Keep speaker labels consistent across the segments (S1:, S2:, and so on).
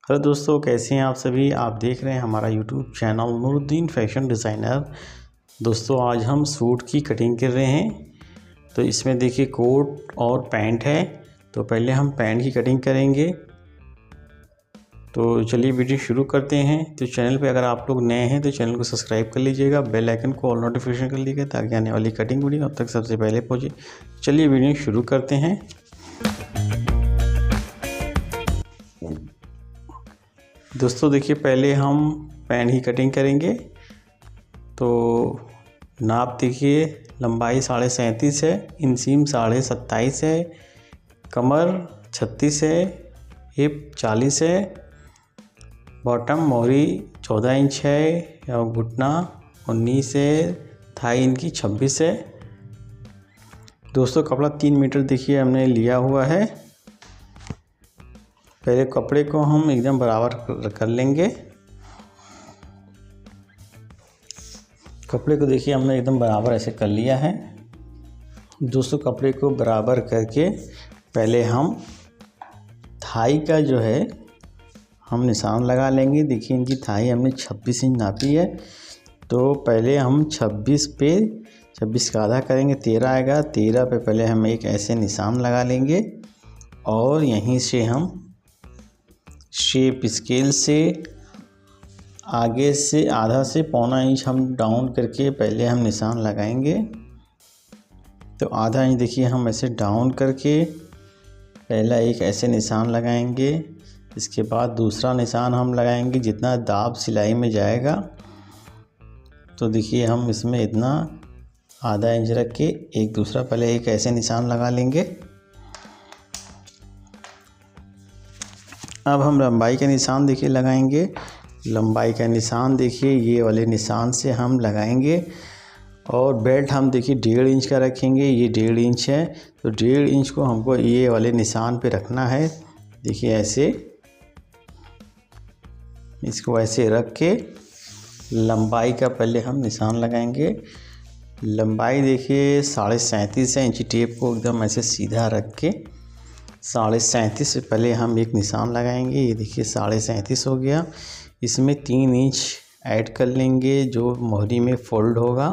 S1: Hello दोस्तों, कैसे हैं आप सभी। आप देख रहे हैं हमारा YouTube channel Nooruddin fashion designer. दोस्तों आज हम सूट की कटिंग कर रहे हैं। तो इसमें देखिए कोट और पैंट है। तो पहले हम पैंट की कटिंग करेंगे। तो चलिए वीडियो शुरू करते हैं। तो चैनल पे अगर आप लोग नए हैं तो चैनल को सब्सक्राइब कर लीजिएगा, बेल आइकन को ऑल नोटिफिकेशन कर लीजिएगा ताकि आने वाली कटिंग वीडियो अब तक सबसे पहले पहुँचे। चलिए वीडियो शुरू करते हैं। दोस्तों देखिए पहले हम पैंट की कटिंग करेंगे। तो नाप देखिए, लंबाई 37.5 है, इंसीम 27.5 है, कमर 36 है, हिप 40 है, बॉटम मोहरी 14 इंच है और घुटना 19 है, थाई इनकी 26 है। दोस्तों कपड़ा 3 मीटर देखिए हमने लिया हुआ है। पहले कपड़े को हम एकदम बराबर कर लेंगे। कपड़े को देखिए हमने एकदम बराबर ऐसे कर लिया है। दोस्तों कपड़े को बराबर करके पहले हम थाई का जो है हम निशान लगा लेंगे। देखिए इनकी थाई हमने 26 इंच नापी है। तो पहले हम 26 पे 26 का आधा करेंगे, 13 आएगा। 13 पे पहले हम एक ऐसे निशान लगा लेंगे और यहीं से हम शेप स्केल से आगे से आधा से पौना इंच हम डाउन करके पहले हम निशान लगाएंगे। तो आधा इंच देखिए हम ऐसे डाउन करके पहला एक ऐसे निशान लगाएंगे। इसके बाद दूसरा निशान हम लगाएंगे जितना दाब सिलाई में जाएगा। तो देखिए हम इसमें इतना आधा इंच रख के एक दूसरा पहले एक ऐसे निशान लगा लेंगे। अब हम लंबाई का निशान देखिए लगाएंगे। लंबाई का निशान देखिए ये वाले निशान से हम लगाएंगे और बेल्ट हम देखिए 1.5 इंच का रखेंगे। ये 1.5 इंच है तो 1.5 इंच को हमको ये वाले निशान पे रखना है। देखिए ऐसे इसको ऐसे रख के लंबाई का पहले हम निशान लगाएंगे। लंबाई देखिए 37.5 है। इंची टेप को एकदम ऐसे सीधा रख के 37.5 से पहले हम एक निशान लगाएंगे। ये देखिए 37.5 हो गया। इसमें 3 इंच ऐड कर लेंगे जो मोहरी में फोल्ड होगा।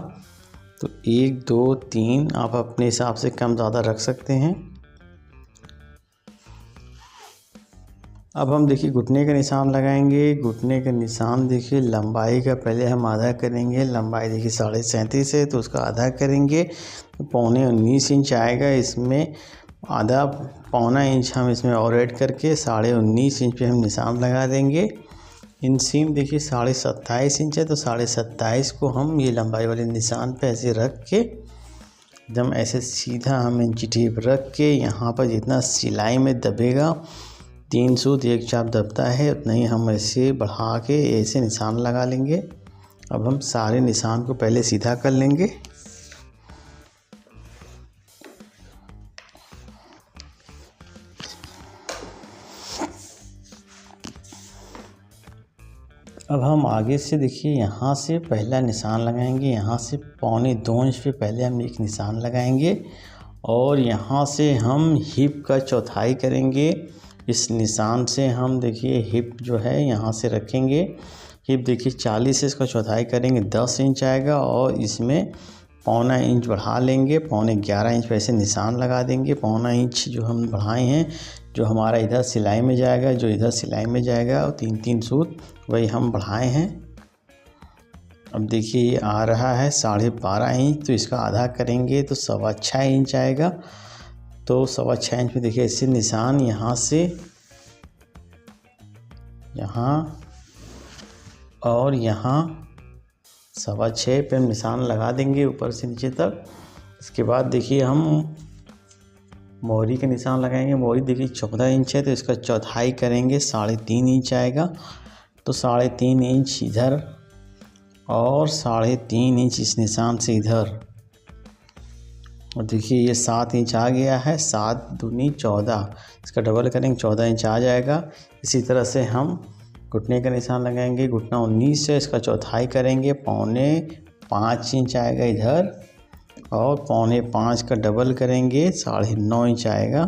S1: तो 1 2 3 आप अपने हिसाब से कम ज़्यादा रख सकते हैं। अब हम देखिए घुटने का निशान लगाएंगे। घुटने का निशान देखिए लंबाई का पहले हम आधा करेंगे। लंबाई देखिए 37.5 है तो उसका आधा करेंगे तो 19.25 इंच आएगा। इसमें आधा पौना इंच हम इसमें और ऐड करके 19.5 इंच पे हम निशान लगा देंगे। इंसीम देखिए 27.5 इंच है तो 27.5 को हम ये लंबाई वाले निशान पे ऐसे रख के एकदम ऐसे सीधा हम इंची टेप रख के यहाँ पर जितना सिलाई में दबेगा 3 सूत 1 चाप दबता है उतना ही हम ऐसे बढ़ा के ऐसे निशान लगा लेंगे। अब हम सारे निशान को पहले सीधा कर लेंगे। अब हम आगे से देखिए यहाँ से पहला निशान लगाएंगे। यहाँ से 1.25 इंच पे पहले हम एक निशान लगाएंगे और यहाँ से हम हिप का चौथाई करेंगे। इस निशान से हम देखिए हिप जो है यहाँ से रखेंगे। हिप देखिए 40 से इसका चौथाई करेंगे 10 इंच आएगा और इसमें पौना इंच बढ़ा लेंगे। 11.25 इंच पे ऐसे निशान लगा देंगे। पौना इंच जो हम बढ़ाए हैं जो हमारा इधर सिलाई में जाएगा, जो इधर सिलाई में जाएगा और 3 सूत वही हम बढ़ाए हैं। अब देखिए ये आ रहा है 12.5 इंच तो इसका आधा करेंगे तो 6.25 इंच आएगा। तो 6.25 इंच में देखिए ऐसे निशान यहाँ से यहाँ और यहाँ 6.25 पे हम निशान लगा देंगे ऊपर से नीचे तक। इसके बाद देखिए हम मोहरी के निशान लगाएंगे। मोहरी देखिए 14 इंच है तो इसका चौथाई करेंगे 3.5 इंच आएगा। तो 3.5 इंच इधर और 3.5 इंच इस निशान से इधर। और देखिए ये 7 इंच आ गया है। 7 दूनी 14, इसका डबल करेंगे 14 इंच आ जाएगा। इसी तरह से हम घुटने का निशान लगाएंगे। घुटना 19 है, इसका चौथाई करेंगे 4.25 इंच आएगा इधर और 4.25 का डबल करेंगे 9.5 इंच आएगा।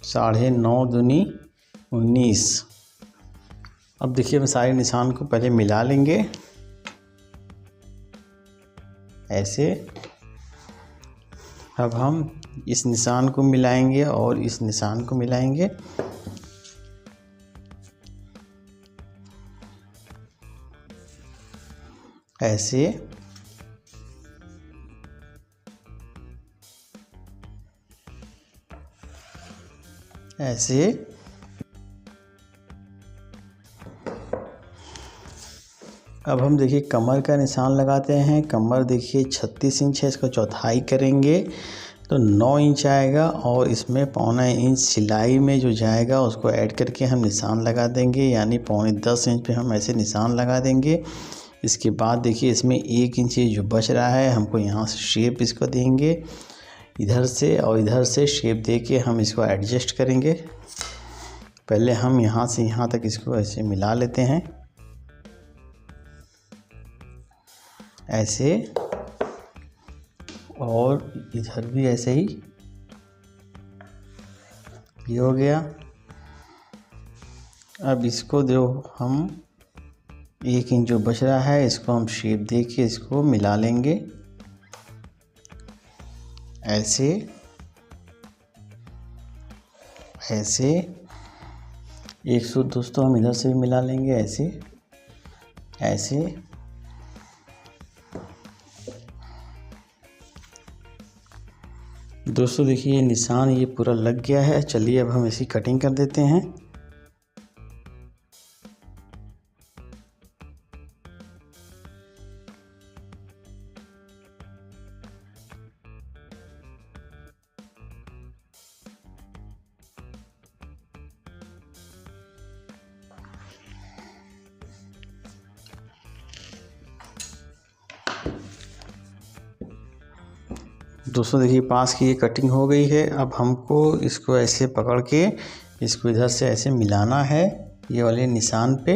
S1: 9.5 दूनी 19 अब देखिए हम सारे निशान को पहले मिला लेंगे ऐसे। अब हम इस निशान को मिलाएंगे और इस निशान को मिलाएंगे। ऐसे ऐसे अब हम देखिए कमर का निशान लगाते हैं। कमर देखिए 36 इंच है, इसका चौथाई करेंगे तो 9 इंच आएगा और इसमें पौना इंच सिलाई में जो जाएगा उसको ऐड करके हम निशान लगा देंगे, यानी पौने 10 इंच पे हम ऐसे निशान लगा देंगे। इसके बाद देखिए इसमें 1 इंच जो बच रहा है हमको यहाँ से शेप इसको देंगे इधर से, और इधर से शेप दे के हम इसको एडजस्ट करेंगे। पहले हम यहाँ से यहाँ तक इसको ऐसे मिला लेते हैं ऐसे, और इधर भी ऐसे ही। ये हो गया। अब इसको जो हम 1 इंच जो बच रहा है इसको हम शेप दे के इसको मिला लेंगे ऐसे ऐसे। एक सूत दोस्तों हम इधर से भी मिला लेंगे ऐसे ऐसे। दोस्तों देखिए निशान ये पूरा लग गया है। चलिए अब हम इसी कटिंग कर देते हैं। दोस्तों देखिए पास की ये कटिंग हो गई है। अब हमको इसको ऐसे पकड़ के इसको इधर से ऐसे मिलाना है ये वाले निशान पे।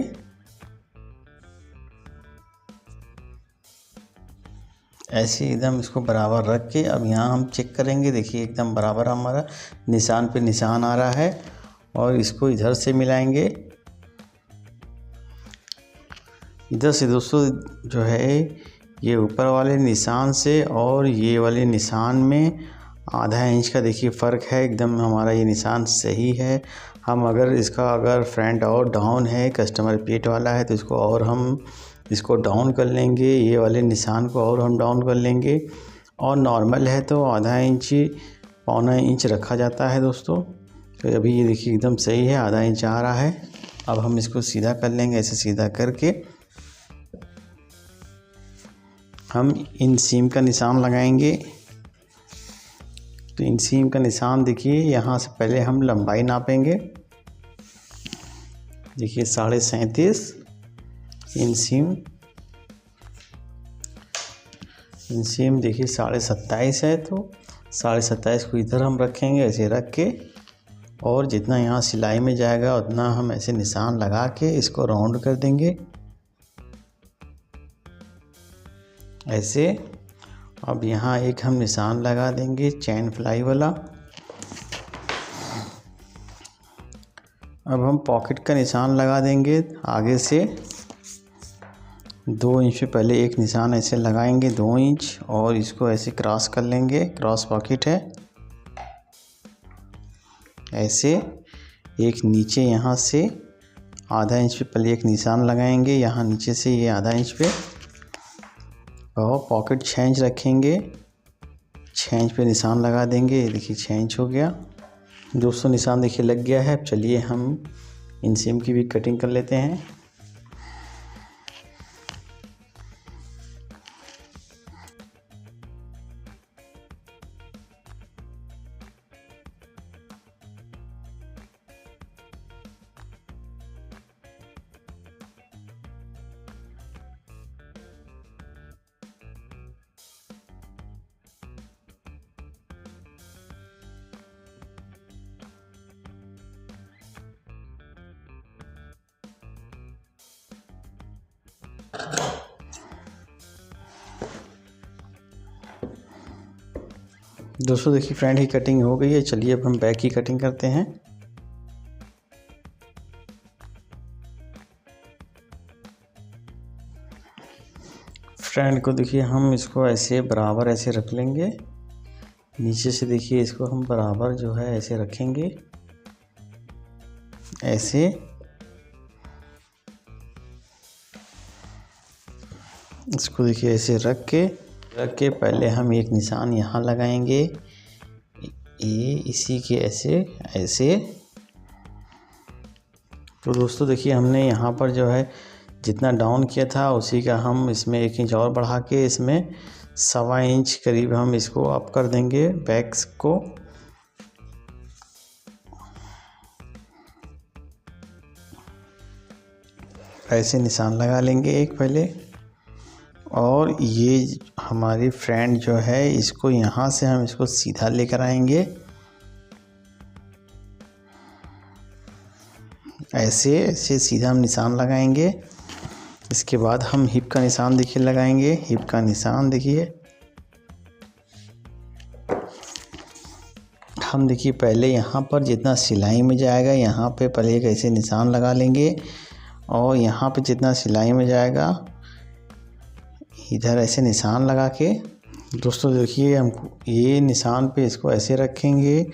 S1: ऐसे एकदम इसको बराबर रख के अब यहाँ हम चेक करेंगे। देखिए एकदम बराबर हमारा निशान पे निशान आ रहा है और इसको इधर से मिलाएंगे। इधर से दोस्तों जो है ये ऊपर वाले निशान से और ये वाले निशान में आधा इंच का देखिए फ़र्क है। एकदम हमारा ये निशान सही है। हम अगर फ्रंट और डाउन है, कस्टमर पेट वाला है तो इसको और हम इसको डाउन कर लेंगे, ये वाले निशान को और हम डाउन कर लेंगे। और नॉर्मल है तो आधा इंच पौना इंच रखा जाता है दोस्तों। तो अभी ये देखिए एकदम सही है, आधा इंच आ रहा है। अब हम इसको सीधा कर लेंगे। ऐसे सीधा करके हम इन सीम का निशान लगाएंगे। तो इन सीम का निशान देखिए यहाँ से पहले हम लंबाई नापेंगे। देखिए 37.5 इन सीम देखिए 27.5 है, तो 27.5 को इधर हम रखेंगे ऐसे रख के, और जितना यहाँ सिलाई में जाएगा उतना हम ऐसे निशान लगा के इसको राउंड कर देंगे ऐसे। अब यहाँ एक हम निशान लगा देंगे चैन फ्लाई वाला। अब हम पॉकेट का निशान लगा देंगे आगे से 2 इंच पे पहले एक निशान ऐसे लगाएंगे 2 इंच, और इसको ऐसे क्रॉस कर लेंगे। क्रॉस पॉकेट है ऐसे। एक नीचे यहाँ से आधा इंच पे पहले एक निशान लगाएंगे, यहाँ नीचे से ये आधा इंच पे, और पॉकेट 6 इंच रखेंगे। 6 इंच पे निशान लगा देंगे। ये देखिए 6 इंच हो गया दोस्तों। निशान देखिए लग गया है। चलिए हम इन सीम की भी कटिंग कर लेते हैं। दोस्तों देखिए फ्रंट की कटिंग हो गई है। चलिए अब हम बैक की कटिंग करते हैं। फ्रेंड को देखिए हम इसको ऐसे बराबर ऐसे रख लेंगे, नीचे से देखिए इसको हम बराबर जो है ऐसे रखेंगे, ऐसे इसको देखिए ऐसे रख के पहले हम एक निशान यहाँ लगाएंगे, ये इसी के ऐसे। तो दोस्तों देखिए हमने यहाँ पर जो है जितना डाउन किया था उसी का हम इसमें 1 इंच और बढ़ा के इसमें 1.25 इंच करीब हम इसको अप कर देंगे बैक्स को। ऐसे निशान लगा लेंगे एक पहले, और ये हमारी फ्रेंड जो है इसको यहाँ से हम इसको सीधा लेकर आएंगे, ऐसे सीधा हम निशान लगाएंगे। इसके बाद हम हिप का निशान देखिए लगाएंगे, हिप का निशान देखिए हम देखिए पहले यहाँ पर जितना सिलाई में जाएगा यहाँ पे पहले एक ऐसे निशान लगा लेंगे, और यहाँ पे जितना सिलाई में जाएगा इधर ऐसे निशान लगा के दोस्तों देखिए हम ये निशान पे इसको ऐसे रखेंगे,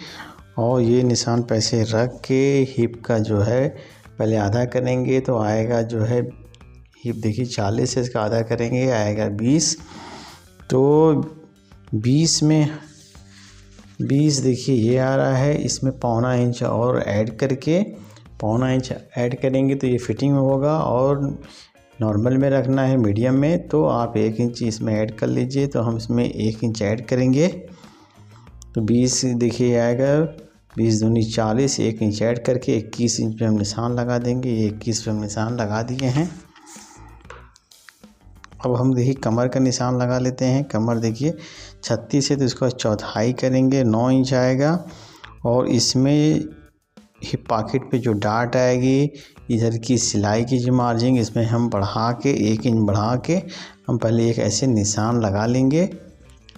S1: और ये निशान पे ऐसे रख के हिप का जो है पहले आधा करेंगे तो आएगा जो है हिप देखिए 40 से इसका आधा करेंगे आएगा 20। तो 20 में 20 देखिए ये आ रहा है, इसमें 1.25 इंच और ऐड करके 1.25 इंच ऐड करेंगे तो ये फिटिंग में होगा, और नॉर्मल में रखना है मीडियम में तो आप 1 इंच इसमें ऐड कर लीजिए। तो हम इसमें 1 इंच ऐड करेंगे तो 20 देखिए आएगा, 20 दूनी 40, 1 इंच ऐड करके 21 इंच पे हम निशान लगा देंगे। ये 21 पे हम निशान लगा दिए हैं। अब हम देखिए कमर का निशान लगा लेते हैं। कमर देखिए 36 है तो इसको चौथाई करेंगे, 9 इंच आएगा, और इसमें हिप पॉकेट पे जो डाट आएगी इधर की सिलाई की जो मार्जिन इसमें हम बढ़ा के 1 इंच बढ़ा के हम पहले एक ऐसे निशान लगा लेंगे।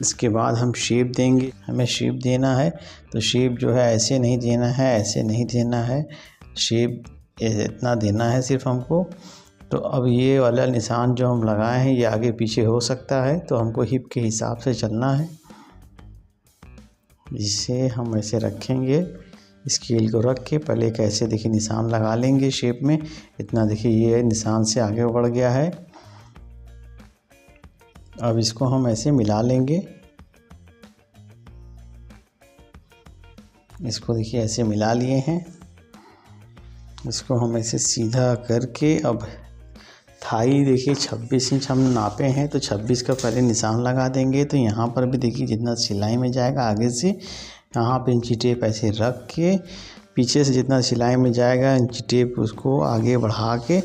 S1: इसके बाद हम शेप देंगे, हमें शेप देना है तो शेप जो है ऐसे नहीं देना है, ऐसे नहीं देना है, शेप इतना देना है सिर्फ हमको। तो अब ये वाला निशान जो हम लगाए हैं ये आगे पीछे हो सकता है तो हमको हिप के हिसाब से चलना है। इसे हम ऐसे रखेंगे, स्केल को रख के पहले एक ऐसे देखिए निशान लगा लेंगे शेप में, इतना देखिए ये निशान से आगे बढ़ गया है। अब इसको हम ऐसे मिला लेंगे, इसको देखिए ऐसे मिला लिए हैं। इसको हम ऐसे सीधा करके अब थाई देखिए 26 इंच हम नापे हैं तो 26 का पहले निशान लगा देंगे। तो यहाँ पर भी देखिए जितना सिलाई में जाएगा आगे से यहाँ पे इंची टेप ऐसे रख के पीछे से जितना सिलाई में जाएगा इंची टेप उसको आगे बढ़ा के,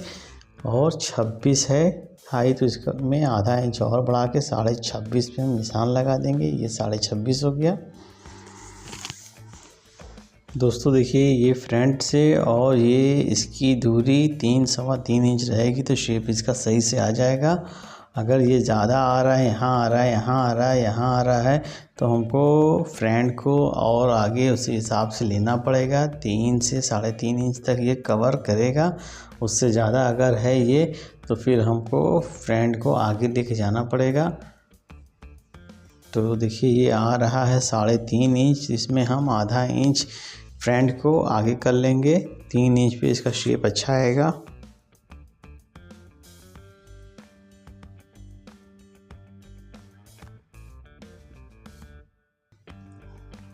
S1: और 26 है थाई तो इसका में आधा इंच और बढ़ा के 26.5 पे हम निशान लगा देंगे। ये 26.5 हो गया। दोस्तों देखिए ये फ्रंट से और ये इसकी दूरी 3-3.25 इंच रहेगी तो शेप इसका सही से आ जाएगा। अगर ये ज़्यादा आ रहा है, यहाँ आ रहा है, यहाँ आ रहा है, यहाँ आ रहा है तो हमको फ्रंट को और आगे उसी हिसाब से लेना पड़ेगा। 3 से 3.5 इंच तक ये कवर करेगा, उससे ज़्यादा अगर है ये तो फिर हमको फ्रंट को आगे लेके जाना पड़ेगा। तो देखिए ये आ रहा है 3.5 इंच, इसमें हम आधा इंच फ्रंट को आगे कर लेंगे, 3 इंच पे इसका शेप अच्छा आएगा।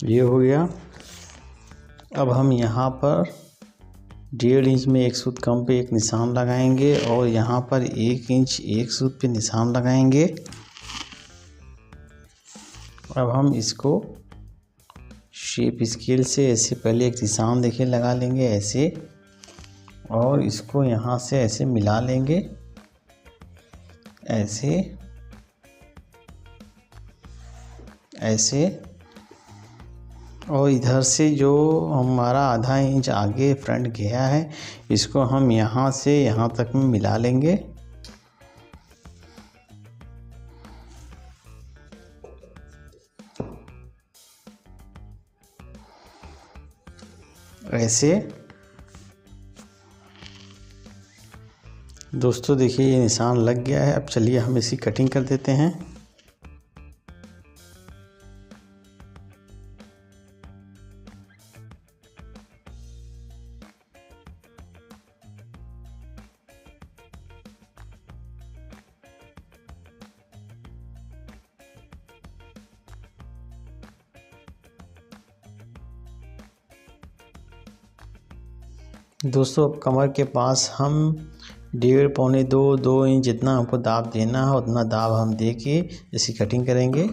S1: ये हो गया। अब हम यहाँ पर 1.5 इंच में एक सूत कम पे एक निशान लगाएंगे और यहाँ पर 1 इंच एक सूत पे निशान लगाएंगे। अब हम इसको शेप स्केल से ऐसे पहले एक निशान देखिए लगा लेंगे ऐसे, और इसको यहाँ से ऐसे मिला लेंगे ऐसे ऐसे, और इधर से जो हमारा आधा इंच आगे फ्रंट गया है इसको हम यहाँ से यहाँ तक में मिला लेंगे। ऐसे दोस्तों देखिए ये निशान लग गया है। अब चलिए हम इसकी कटिंग कर देते हैं। दोस्तों अब कमर के पास हम 1.5 पौने 2 इंच जितना हमको दाब देना है उतना दाब हम दे के इसकी कटिंग करेंगे।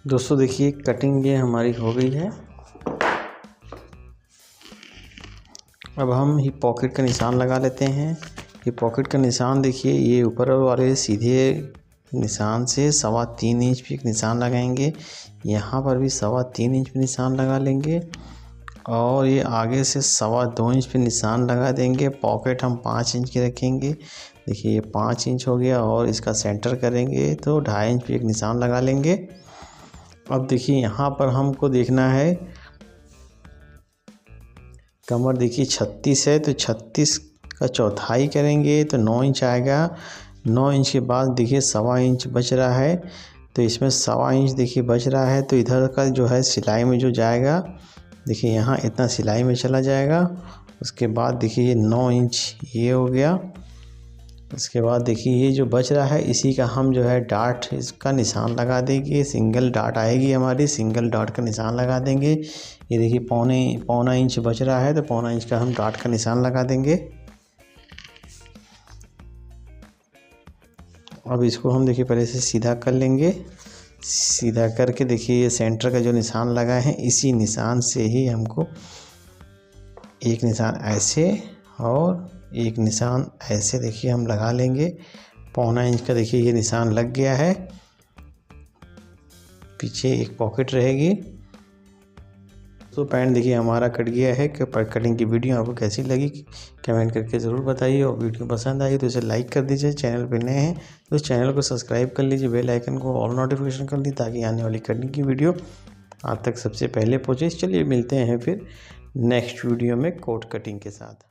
S1: दोस्तों देखिए कटिंग ये हमारी हो गई है। अब हम ही पॉकेट का निशान लगा लेते हैं। ये पॉकेट का निशान देखिए, ये ऊपर वाले सीधे निशान से 3.25 इंच पे एक निशान लगाएंगे। यहाँ पर भी 3.25 इंच पे निशान लगा लेंगे और ये आगे से 2.25 इंच पे निशान लगा देंगे। पॉकेट हम 5 इंच की रखेंगे। देखिए ये 5 इंच हो गया और इसका सेंटर करेंगे तो 2.5 इंच पे एक निशान लगा लेंगे। अब देखिए यहाँ पर हमको देखना है, कमर देखिए 36 है तो 36 का चौथाई करेंगे तो 9 इंच आएगा। 9 इंच के बाद देखिए 1.25 इंच बच रहा है तो इसमें 1.25 इंच देखिए बच रहा है तो इधर का जो है सिलाई में जो जाएगा, देखिए यहाँ इतना सिलाई में चला जाएगा। उसके बाद देखिए ये 9 इंच ये हो गया। उसके बाद देखिए ये जो बच रहा है इसी का हम जो है डार्ट इसका निशान लगा देंगे। सिंगल डार्ट आएगी हमारी, सिंगल डार्ट का निशान लगा देंगे। ये देखिए पौना इंच बच रहा है तो 1.25 इंच का हम डार्ट का निशान लगा देंगे। अब इसको हम देखिए पहले से सीधा कर लेंगे। सीधा करके देखिए ये सेंटर का जो निशान लगा है इसी निशान से ही हमको एक निशान ऐसे और एक निशान ऐसे देखिए हम लगा लेंगे। 1.25 इंच का देखिए ये निशान लग गया है। पीछे एक पॉकेट रहेगी। तो पैंट देखिए हमारा कट गया है। कटिंग की वीडियो आपको कैसी लगी कमेंट करके ज़रूर बताइए और वीडियो पसंद आई तो इसे लाइक कर दीजिए। चैनल पे नए हैं तो इस चैनल को सब्सक्राइब कर लीजिए, बेल आइकन को ऑल नोटिफिकेशन कर दी ताकि आने वाली कटिंग की वीडियो आप तक सबसे पहले पहुँचे। चलिए मिलते हैं फिर नेक्स्ट वीडियो में कोट कटिंग के साथ।